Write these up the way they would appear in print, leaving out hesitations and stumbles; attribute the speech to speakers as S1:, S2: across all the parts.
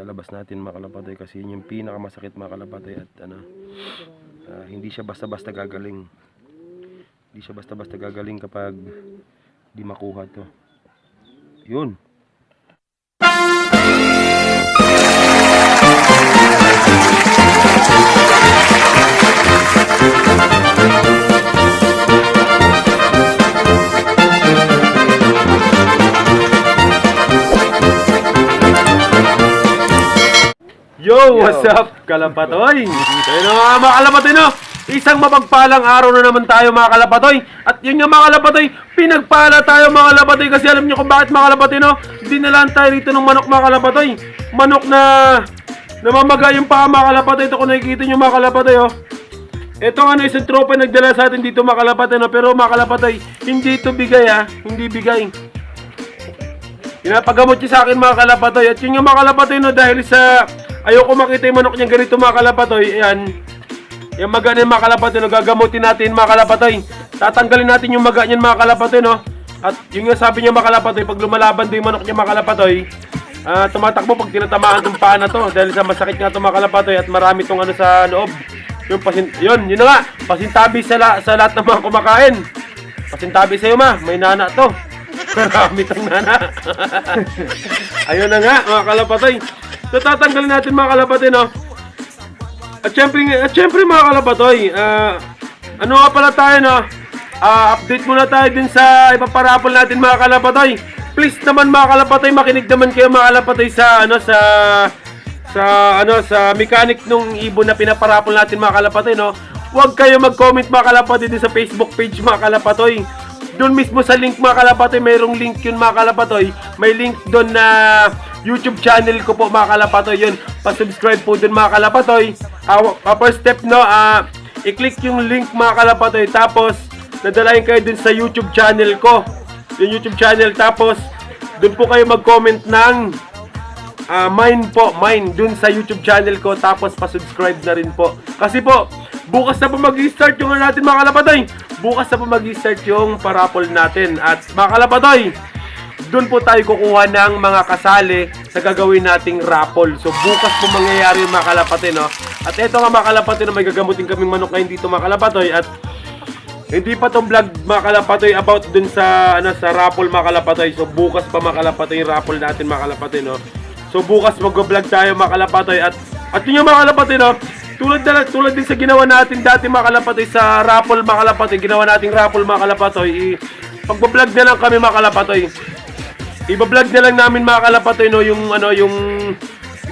S1: nalabas natin mga kalapatoy, kasi yun yung pinakamasakit mga kalapatoy. At hindi siya basta-basta gagaling. Hindi siya basta-basta gagaling kapag di makuha to. Yun. Yo, what's up, kalapatoy? So yun nga mga kalapatoy, no? Isang mapagpalang araw na naman tayo mga kalapatoy. At yun nga mga kalapatoy, pinagpala tayo mga kalapatoy. Kasi alam nyo kung bakit mga kalapatoy, no? Dinalaan tayo rito ng manok mga kalapatoy. Manok na namamaga yung paa mga kalapatoy. Ito kung nakikita nyo mga kalapatoy, oh. Ito nga isang tropa nagdala sa atin dito mga kalapatoy, no? Pero mga kalapatoy, hindi ito bigay ha. Hindi bigay. Pinapagamot niya sa akin mga kalapatoy. At yun nga mga kalapatoy, no? Dahil sa ayoko makita yung manok niya ganito mga kalapatoy. Ayan. Yung maga niyan mga kalapatoy, no? Gagamutin natin mga kalapatoy. Tatanggalin natin yung maga niyan mga kalapatoy, no? At yung nga sabi niya mga kalapatoy, pag lumalaban din yung manok niya mga kalapatoy, tumatakbo pag tinatamaan ng paa na to. Dahil sa masakit nga to mga kalapatoy at marami tong ano sa loob. Yun na nga. Pasintabi sa lahat ng mga kumakain. Pasintabi sa'yo ma, may nana to. Marami tong nana. Ayun na nga mga kalapatoy. So tatanggalin natin mga kalapatoy, no? At syempre mga kalapatoy, ano nga pala tayo, no? Update muna tayo din sa ipaparapol natin mga kalapatoy. Please naman mga kalapatoy, makinig naman kayo mga kalapatoy sa mechanic nung ibon na pinaparapol natin mga kalapatoy, no? Huwag kayo mag-comment mga kalapatoy din sa Facebook page mga kalapatoy. Doon mismo sa link mga kalapatoy, mayroong link yun mga kalapatoy. May link doon na YouTube channel ko po mga kalapatoy. Yun, pa-subscribe po doon mga kalapatoy. First step, no, i-click yung link mga kalapatoy. Tapos, nadalayin kayo dun sa YouTube channel ko. Yung YouTube channel. Tapos, dun po kayo mag-comment ng mine dun sa YouTube channel ko. Tapos, pa-subscribe na rin po. Kasi po, bukas na po mag-start yung natin mga kalapatoy. Bukas na po mag-start yung parapol natin. At mga kalapatoy, doon po tayo kukuha ng mga kasali sa gagawin nating raffle. So bukas po mangyayari yung mga kalapatoy, no? At eto nga mga kalapatoy, na may gagamutin kaming manok ngayon dito mga kalapatoy. At hindi pa tong vlog mga kalapatoy about dun sa sa raffle mga kalapatoy. So bukas pa mga kalapatoy yung raffle natin mga kalapatoy, no? So bukas mag-vlog tayo mga kalapatoy. At yun yung mga kalapatoy, no? Tulad din sa ginawa natin dati mga kalapatoy sa raffle mga kalapatoy. Ginawa nating raffle mga kalapatoy. Pag-vlog na lang kami mga kalapatoy. Iba-vlog na lang namin mga kalapatoy, no, yung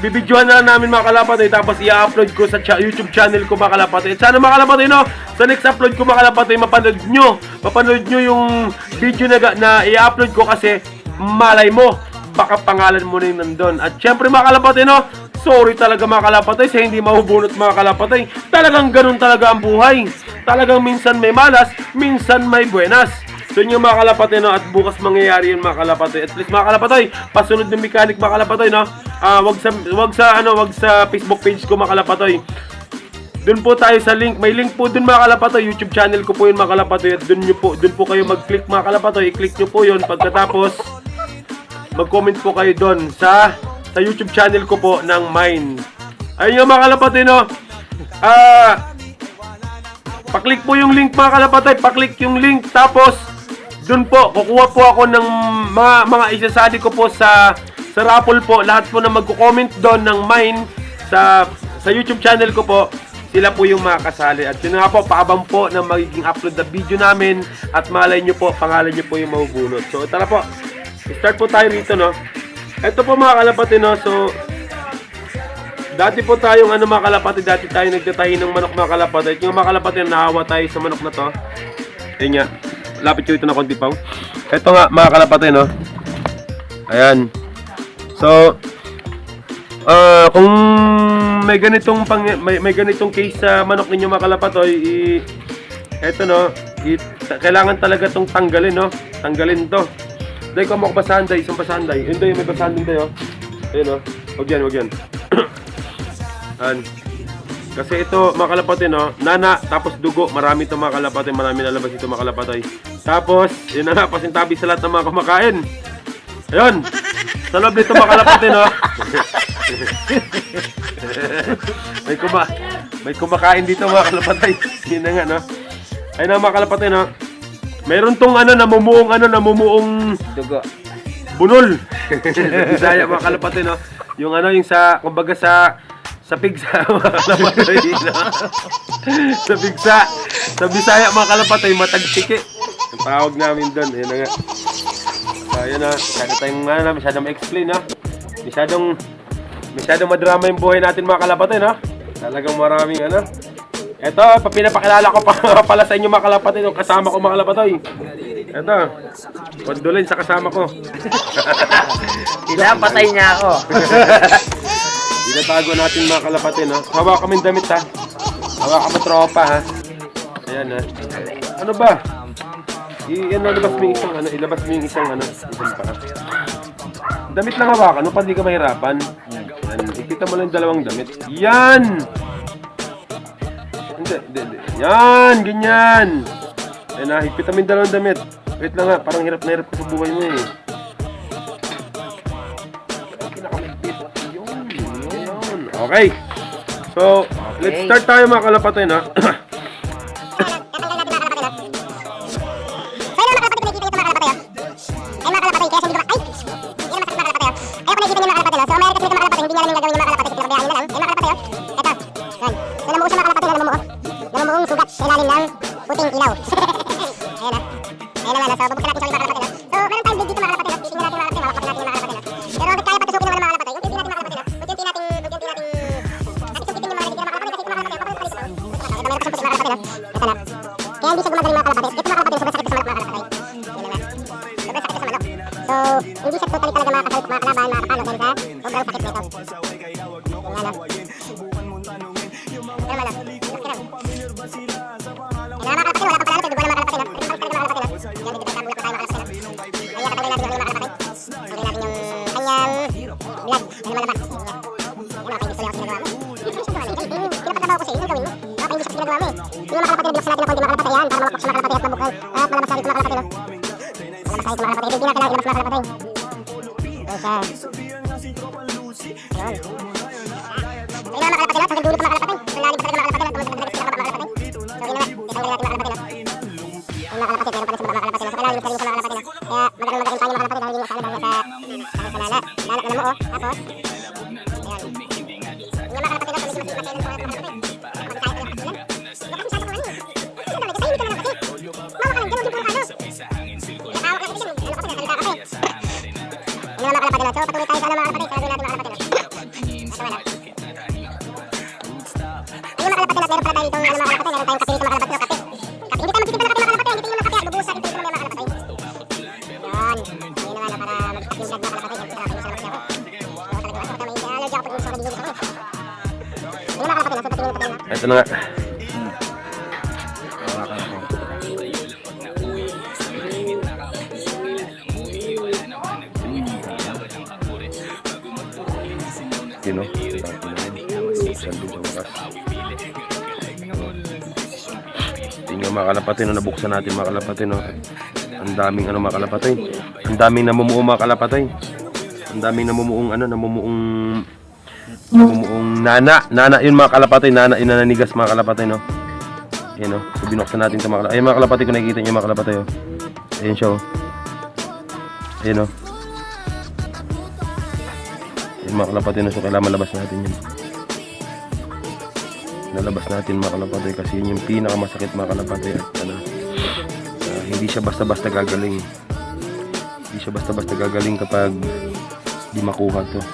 S1: bibidyohan na lang namin mga kalapatoy, tapos i-upload ko sa YouTube channel ko mga kalapatoy. At sana mga kalapatoy, no, sa next upload ko mga kalapatoy, mapanood nyo yung video na i-upload ko, kasi malay mo, baka pangalan mo na yung nandun. At syempre mga kalapatoy, no, sorry talaga mga kalapatoy sa hindi mahubunot mga kalapatoy. Talagang ganun talaga ang buhay. Talagang minsan may malas, minsan may buenas. So yun yung mga kalapatoy, no? At bukas mangyayari yun mga kalapatoy. At least mga kalapatoy, pasunod ng mechanic mga kalapatoy, no? Wag sa Facebook page ko mga kalapatoy. Doon po tayo sa link. May link po doon mga kalapatoy. YouTube channel ko po yun mga kalapatoy. At doon po kayo mag-click mga kalapatoy. I-click nyo po yun. Pagkatapos, mag-comment po kayo doon sa YouTube channel ko po ng mine. Ayun yung mga kalapatoy, no? Pa-click po yung link mga kalapatoy. Pa-click yung link. Tapos, doon po, kukuha po ako ng mga isasali ko po sa raffle po. Lahat po na magko-comment doon ng mine sa YouTube channel ko po, sila po yung makakasali. At yun nga po, paabang po na magiging upload na video namin. At malay nyo po, pangalan nyo po yung mabubunot. So tara po, start po tayo rito, no. Ito po mga kalapatoy, no. So dati po tayong mga kalapatoy, dati tayo nagtatahi ng manok mga kalapatoy. At yung mga kalapatoy, nahawa tayo sa manok na to. Ayun nga, lapit ko ito na konti pa. Ito nga mga kalapatoy, no. Ayan. So kung may ganitong case sa manok ninyo mga kalapatoy, eto, no, kailangan talaga tong tanggalin, no. Tanggalin to. Dahil kung ako basahan day, isang basahan day. Yun day, may basahan din tayo. Ayun, no. Huwag yan. Kasi ito mga kalapatoy, no, nana, tapos dugo, marami ito mga kalapatoy, marami nalabas ito mga kalapatoy. Tapos, yun na nga, pasintabi sa lahat ng mga kumakain. Ayun, sa loob nito mga kalapatoy, no. may kumakain dito mga kalapatay. Yun na nga, no? Ayun na mga kalapatay, no? Meron tong namumuong
S2: Dugo.
S1: bunol. Bisaya mga kalapatay, no? Yung yung sa, kumbaga sa pigsa mga kalapatay, no? Sa pigsa. Sa Bisaya mga kalapatay, matagsiki. Ang tawag namin doon. Ayun na nga. So, ayun na. Masyado tayong, masyadong ma-explain, no? Masyadong madrama yung buhay natin mga kalapatay, no? Talagang maraming Ito, pinapakilala ko pa pala sa inyo mga kalapatay, yung kasama ko mga kalapatay. Ito, kondolin sa kasama ko.
S2: Pinapatay niya ako.
S1: Tinatago natin mga kalapatay, no? Hawa kaming damit, ha? Hawa kami tropa, ha? Ayan, ha? Ano ba? Ilabas mo yung isang isang pa. Damit lang hawakan, no? Pa di ka mahirapan. Yan, ikita mo lang yung dalawang damit. Yan! Hindi. Yan, ganyan. Ayan na, ikita mo yung dalawang damit. Wait lang nga, parang hirap na hirap ko sa buhay mo eh. Yun. Okay. So, let's start tayo mga kalapatay na.
S3: Namumuong sugat sa ilalim ng puting ilaw. Ayan na. Ayan naman. So, bubuksan natin sa mga kalapatay. So, meron tayong big dito mga kalapatay. Titingnan natin mga kalapatay. Makakapatin natin yung mga kalapatay. Pero kaya patusukin naman mga kalapatay. Unti-unti natin mga kalapatay. Unti-unti natin sakit-sakitin yung mga kalapatay. Makakapalit kasi yung mga kalapatay. Ito, meron kasing puti mga kalapatay. Ito na. Kaya hindi siya gumagaling mga kalapatay. Ito mga kalapatay. Sobrang sakit sa manok mga kalapatay. Ayan na. Sobrang sakit sa manok. So, hindi siya totally talaga makakasal mga kalaban, mga kapalo. Dahil sa sobrang sakit nito. Ayan na.
S1: Ito na nga. Yun o. Tingnan mga kalapatay, nabuksan natin mga kalapatay. Ang daming mga kalapatay. Ang daming namumuong mga kalapatay. Ang daming namumuong nana yun mga kalapatay, nana yung nananigas mga kalapatay, no? Yan o, so binuksan natin ito mga kalapatay. Ayun mga kalapatay, kung nakikita nyo mga kalapatay, o. Ayun siya, o. Ayun, o. Ayun mga kalapatay, no? So kailangan malabas natin yun. Nalabas natin mga kalapatay kasi yun yung pinakamasakit mga kalapatay. At hindi siya basta-basta gagaling. Hindi siya basta-basta gagaling kapag di makuha to.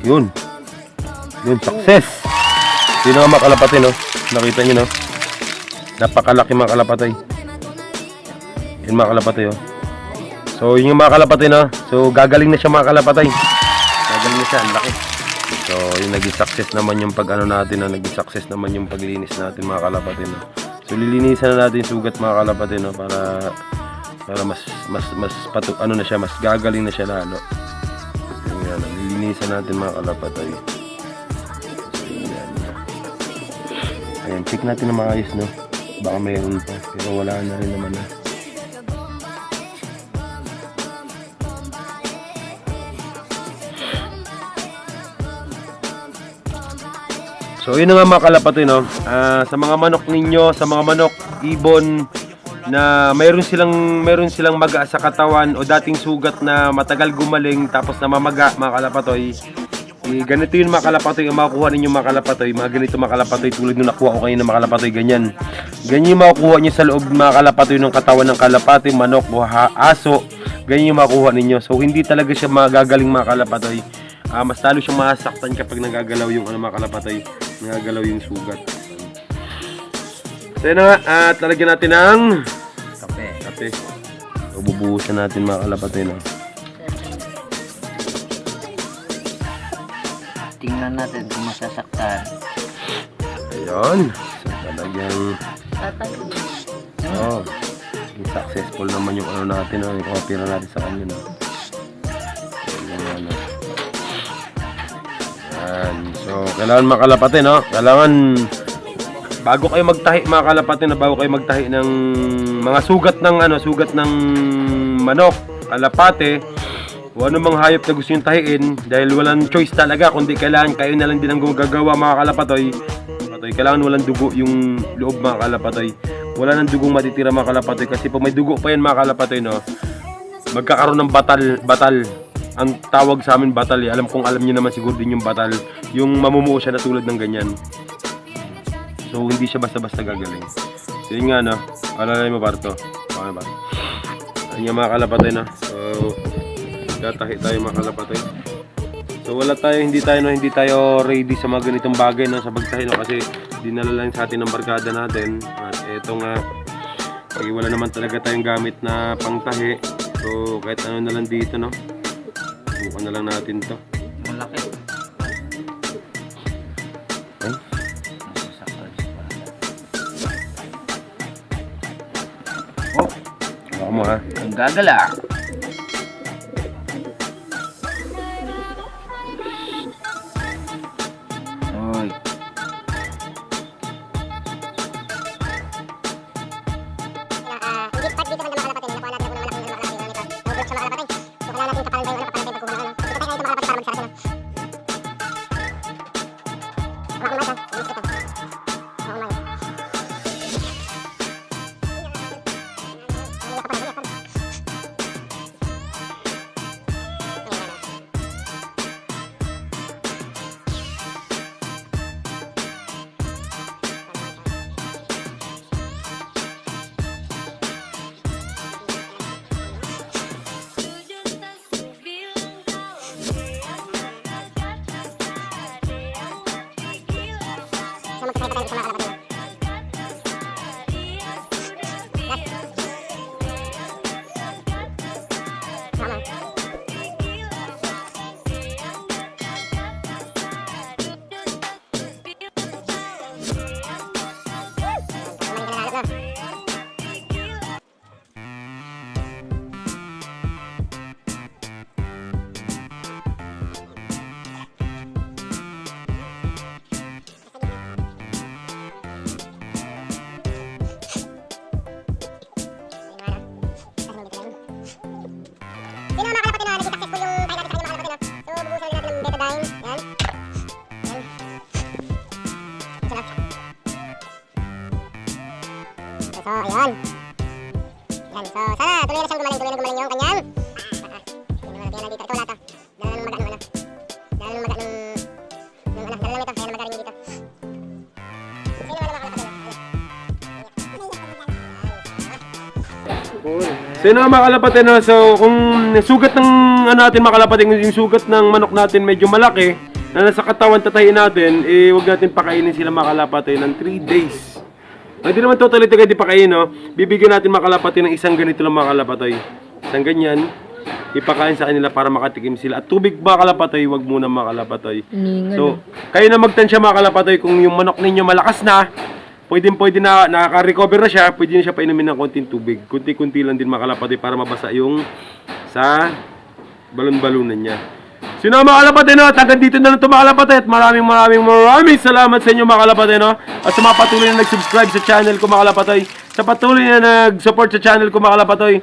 S1: Yun, success. Yun nga mga kalapatay, no? Nakita nyo, no? Napakalaki mga kalapatay. Yun mga kalapatay, oh. So yun yung mga kalapatay, no? So gagaling na siya mga kalapatay. Gagaling na siya, ang laki. So yung naging success naman yung pag natin, no? Naging success naman yung paglinis natin mga kalapatay, no? So lilinisan na natin yung sugat mga kalapatay, no? Para mas na siya, mas gagaling na siya lalo. Yan, lilinisan natin mga kalapatay. So, yan. Ayan, check natin na maayos, no? Baka mayroon pa, pero wala na rin naman, na. So yun na nga mga kalapatoy, no? Sa mga manok ninyo, sa mga manok, ibon, na mayroon silang maga sa katawan o dating sugat na matagal gumaling tapos namamaga mga kalapatoy. Ganito yun mga kalapatoy, ang makukuha ninyo mga kalapatoy, mga ganito mga kalapatoy, tulad nung nakuha ko kayo ng mga kalapatoy, ganyan yung makukuha nyo sa loob mga kalapatoy ng katawan ng kalapatoy, manok o aso, ganyan yung makukuha ninyo. So hindi talaga siya magagaling mga kalapatoy. Mas lalo siyang masaktan kapag nagagalaw yung mga kalapatoy, nagagalaw yung sugat. So yun na nga, at lalagyan natin ng kape. So bubuhusan natin mga kalapatoy, no?
S2: Tingnan natin kung masasaktan.
S1: Ayun. So talagang successful naman yung natin, no? Yung opera natin sa kanya, no? So, kailangan mga kalapate, no? Kailangan bago kayo magtahi mga kalapate, na bago kayo magtahi ng mga sugat ng manok, kalapate, o anumang hayop na gusto nyo tahiin, dahil walang choice talaga, kundi kailangan kayo na lang din ang gumagawa mga kalapatoy. Kailangan walang dugo yung loob mga kalapatoy. Wala nang dugong matitira mga kalapatoy, kasi pag may dugo pa yan mga kalapatoy, no, magkakaroon ng batal. Ang tawag sa amin batal, eh. Alam niyo naman siguro din yung batal. Yung mamumuo siya na tulad ng ganyan. So hindi siya basta-basta gagaling. So yun nga, no. Alalay mo Barto. Okay ba? Ayun mga kalapatoy, no. So tatahi tayo mga kalapatoy. So hindi tayo ready sa mga ganitong bagay, no, sa pagtahi, no, kasi dinala lang sa atin ng barkada natin. At eto nga, pag wala naman talaga tayong gamit na pangtahi. So kahit ano na lang dito, no. Bukan na lang natin to.
S2: Malaki.
S1: Okay. Oh, ako mo ha.
S2: Ang gagala. Oy.
S3: Hindi part dito banda mga kalapate, nakuha natin ako ng malaking mga kalapate ganito. Nabulok sa mga kalapate. So kailangan natin kapalay yung kapalay pagkuha ng ano. Ito tayo mga kalapate para magsara sila. Wala akong mata, bilis kita. Oo man. So magkakita tayo sa mga kalapate. Tama. Sino mga kalapate na naging successful yung tayo natin sa kanya mga kalapate, no? So bubuhusan natin ng betadine. Yan. Yan. Ito na. So ayan. Yan. So sana tuloy na siyang gumaling yung kanyang. Yan na dito. Ito wala to. Dala ng maga ng ano. Dala ng maga ng ano. Dala lang ito. Kaya na magaling dito. Sino mga kalapate na?
S1: So yun nga mga kalapate, no. So kung sugat ng natin mga kalapate, yung sugat ng manok natin medyo malaki na nasa katawan tatayin natin, huwag natin pakainin sila mga kalapate ng 3 days. Hindi naman totally ito kayo di pakain, no. Bibigyan natin mga kalapate ng isang ganito lang mga kalapate. Isang ganyan, ipakain sa kanila para makatikim sila. At tubig mga kalapate, huwag muna mga kalapate. So kayo na magtansya mga kalapate, kung yung manok ninyo malakas na, pwede na, nakaka-recover na siya, pwede na siya painumin ng konting tubig. Kunti-kunti lang din mga kalapate para mabasa yung sa balon-balunan niya. Sino mga kalapate, no? Hanggang dito na lang ito mga kalapate. At maraming salamat sa inyo mga kalapate, no? At sa mga patuloy na nag-subscribe sa channel ko mga kalapate, sa patuloy na nag-support sa channel ko mga kalapate,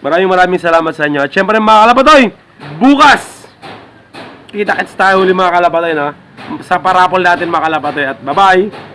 S1: maraming salamat sa inyo. At syempre mga kalapate, bukas kita-kits tayo uli mga kalapate, no? sa parapol natin mga kalapatoy. At bye-bye!